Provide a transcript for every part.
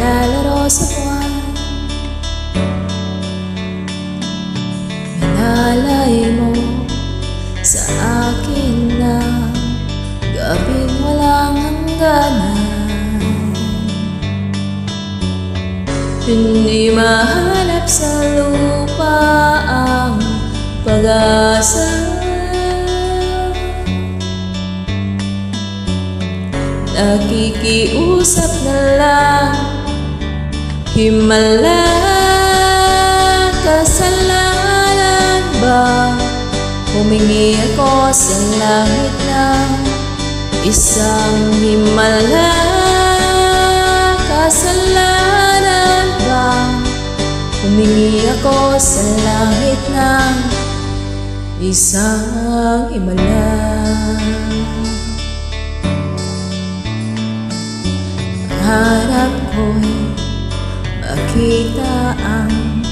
naglalaro sa buwan. Inalay mo sa akin na gabing walang hangganan. Hindi mahanap sa lupa ang pag-asa. Nakikiusap na lang, himala, kasalanan ba? Humingi ako sa langit ng isang himala, kasalanan ba? Humingi ako sa langit ng isang himala. Hanap ko'y makita ang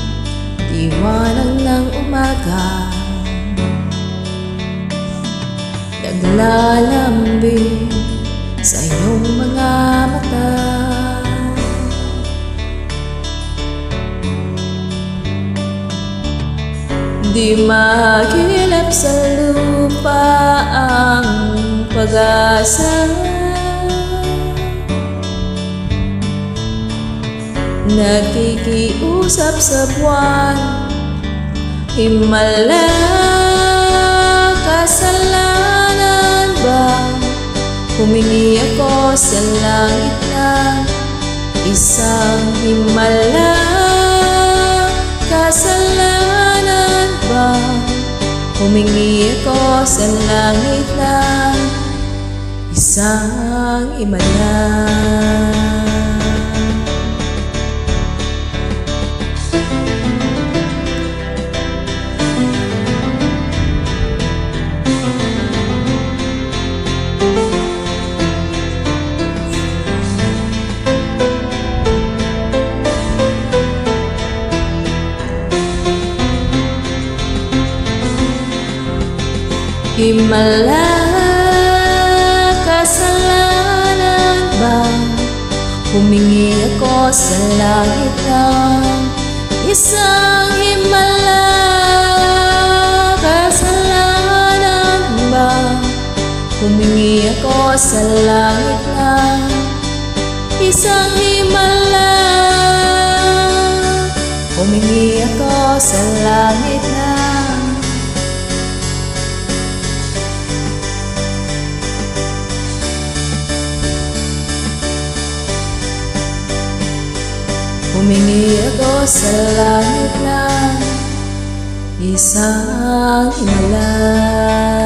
liwanag ng umaga, naglalambing sa iyong mga mata. Di mahilap sa lupa ang pag-asa. Nakikiusap sa buwan, himala, kasalanan ba? Humingi ako sa langit ng isang himala, kasalanan ba? Humingi ako sa langit ng isang himala. Himala, kasalanan ba? Humingi ako sa langit ng isang himala, kasalanan ba? Humingi ako sa langit ng isang himala, humingi ako sa langit ng humingi ako sa langit ng isang himala.